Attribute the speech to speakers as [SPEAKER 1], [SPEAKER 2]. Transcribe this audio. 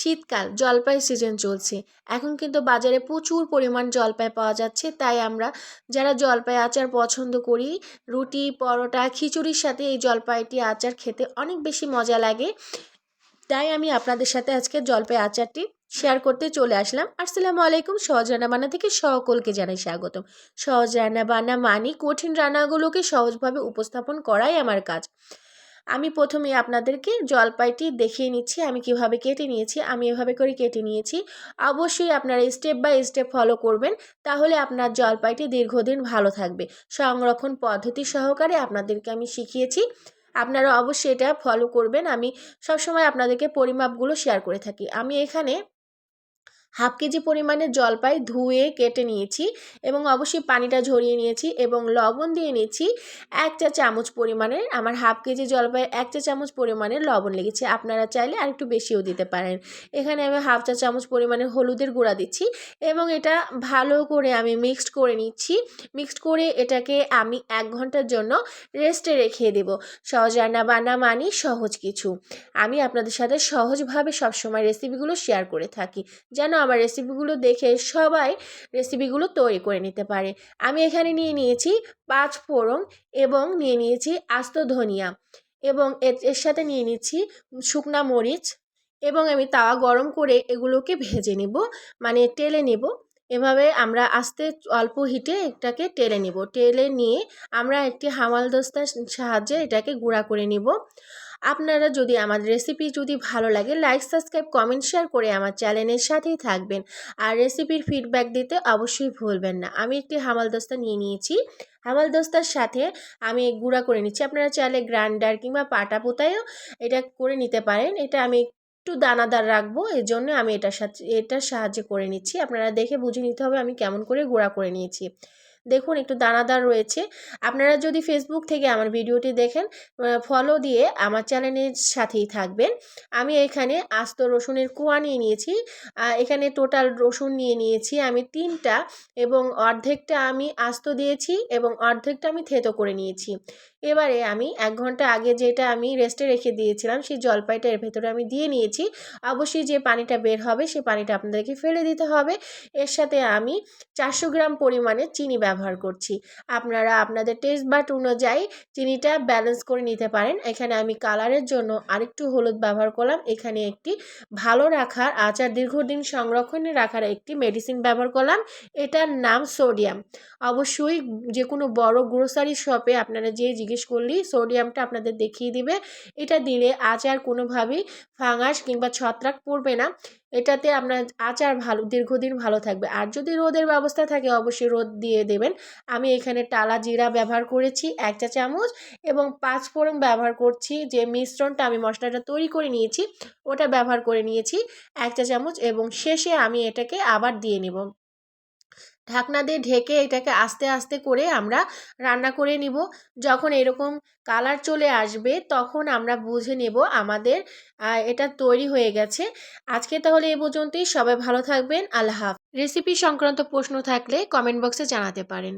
[SPEAKER 1] শীতকাল, জলপাই সিজন চলছে। এখন কিন্তু বাজারে প্রচুর পরিমাণ জলপাই পাওয়া যাচ্ছে, তাই আমরা যারা জলপাই আচার পছন্দ করি, রুটি, পরোটা, খিচুড়ির সাথে এই জলপাইটি আচার খেতে অনেক বেশি মজা লাগে। তাই আমি আপনাদের সাথে আজকে জলপাই আচারটি শেয়ার করতে চলে আসলাম। আসসালামু আলাইকুম। সহজ রান্নাবান্না থেকে সকলকে জানাই স্বাগতম। সহজ রান্নাবান্না মানে কঠিন রান্নাগুলোকে সহজভাবে উপস্থাপন করাই আমার কাজ। আমি প্রথমে আপনাদেরকে জলপাইটি দেখিয়ে নিচ্ছি আমি কিভাবে কেটে নিয়েছি। আমি এভাবে করে কেটে নিয়েছি। অবশ্যই আপনারা স্টেপ বাই স্টেপ ফলো করবেন, তাহলে আপনার জলপাইটি দীর্ঘদিন ভালো থাকবে। সংরক্ষণ পদ্ধতি সহকারে আপনাদেরকে আমি শিখিয়েছি, আপনারা অবশ্যই এটা ফলো করবেন। আমি সবসময় আপনাদেরকে পরিমাপগুলো শেয়ার করে থাকি। আমি এখানে হাফ কেজি পরিমাণে জলপাই ধুয়ে কেটে নিয়েছি এবং অবশ্যই পানিটা ঝরিয়ে নিয়েছি এবং লবণ দিয়ে নিয়েছি 1 চা চামচ পরিমাণের। আমার হাফ কেজি জলপাই 1 চা চামচ পরিমাণের লবণ লেগেছে, আপনারা চাইলে আর একটু বেশিও দিতে পারেন। এখানে আমি হাফ চা চামচ পরিমাণের হলুদের গুঁড়া দিচ্ছি এবং এটা ভালো করে আমি মিক্সড করে নিচ্ছি। মিক্সড করে এটাকে আমি 1 ঘন্টার জন্য রেস্টে রেখে দেব। সহজ রান্না বান্না মানে সহজ কিছু। আমি আপনাদের সাথে সহজভাবে সবসময় রেসিপিগুলো শেয়ার করে থাকি, যেন আমার রেসিপিগুলো দেখে সবাই রেসিপিগুলো তৈরি করে নিতে পারে। আমি এখানে নিয়ে নিয়েছি 5 ফোড়ন এবং নিয়ে নিয়েছি আস্ত ধনিয়া এবং এর সাথে নিয়ে নিচ্ছি শুকনা মরিচ এবং আমি তাওয়া গরম করে এগুলোকে ভেজে নেব, মানে টেলে নেব। এভাবে আমরা আস্তে অল্প হিটে এটাকে টেলে নেব। টেলে নিয়ে আমরা একটি হামালদিস্তার সাহায্যে এটাকে গুঁড়া করে নেব। আপনারা যদি আমার রেসিপি যদি ভালো লাগে, লাইক, সাবস্ক্রাইব, কমেন্ট, শেয়ার করে আমার চ্যানেলের সাথেই থাকবেন। আর রেসিপির ফিডব্যাক দিতে অবশ্যই ভুলবেন না। আমি একটি হামালদিস্তা নিয়ে নিয়েছি। হামালদিস্তার সাথে আমি গুঁড়া করে নিচ্ছি। আপনারা চাইলে গ্রাইন্ডার কিংবা পাটা পোতায়ও এটা করে নিতে পারেন। এটা আমি একটু দানাদার রাখবো, এর জন্য আমি এটার সাহায্যে করে নিচ্ছি। আপনারা দেখে বুঝে নিতে হবে আমি কেমন করে গুঁড়া করে নিয়েছি। দেখুন একটু দানাদার রয়েছে। আপনারা যদি ফেসবুক থেকে আমার ভিডিওটি দেখেন, ফলো দিয়ে আমার চ্যানেলের সাথেই থাকবেন। আমি এখানে আস্ত রসুনের কোয়া নিয়ে নিয়েছি। এখানে টোটাল রসুন নিয়ে নিয়েছি আমি 3টা এবং অর্ধেকটা আমি আস্ত দিয়েছি এবং অর্ধেকটা আমি থেতো করে নিয়েছি। এবারে আমি 1 ঘন্টা আগে যেটা আমি রেস্টে রেখে দিয়েছিলাম সেই জলপাইটা এর ভেতরে আমি দিয়ে নিয়েছি। অবশ্যই যে পানিটা বের হবে সেই পানিটা আপনাদেরকে ফেলে দিতে হবে। এর সাথে আমি 400 গ্রাম পরিমাণে চিনি ব্যবহার করছি। আপনারা আপনাদের টেস্ট বাট অনুযায়ী চিনিটা ব্যালেন্স করে নিতে পারেন। এখানে আমি কালারের জন্য আরেকটু হলুদ ব্যবহার করলাম। এখানে একটি ভালো রাখার আচার দীর্ঘদিন সংরক্ষণে রাখার একটি মেডিসিন ব্যবহার করলাম, এটার নাম সোডিয়াম। অবশ্যই যে কোনো বড় গ্রোসারি শপে আপনারা যেয়ে জিজ্ঞেস করলেই সোডিয়ামটা আপনাদের দেখিয়ে দিবে। এটা দিলে আচার কোনোভাবেই ফাঙ্গাস কিংবা ছত্রাক পড়বে না। এটাতে আপনার আচার ভালো দীর্ঘদিন ভালো থাকবে। আর যদি রোদের ব্যবস্থা থাকে অবশ্যই রোদ দিয়ে দেবেন। আমি এখানে টালা জিরা ব্যবহার করেছি 1 চা চামচ এবং 5 ফোড়ন ব্যবহার করছি। যে মিশ্রণটা আমি মশলাটা তৈরি করে নিয়েছি ওটা ব্যবহার করে নিয়েছি 1 চা চামচ এবং শেষে আমি এটাকে আবার দিয়ে নেব। ঢাকনা দিয়ে ঢেকে এটাকে আস্তে আস্তে করে আমরা রান্না করে নিব। যখন এরকম কালার চলে আসবে তখন আমরা বুঝে নেব আমাদের এটা তৈরি হয়ে গেছে। আজকে তাহলে এ পর্যন্তই। সবাই ভালো থাকবেন। আল্লাহ হাফেজ। রেসিপি সংক্রান্ত প্রশ্ন থাকলে কমেন্ট বক্সে জানাতে পারেন।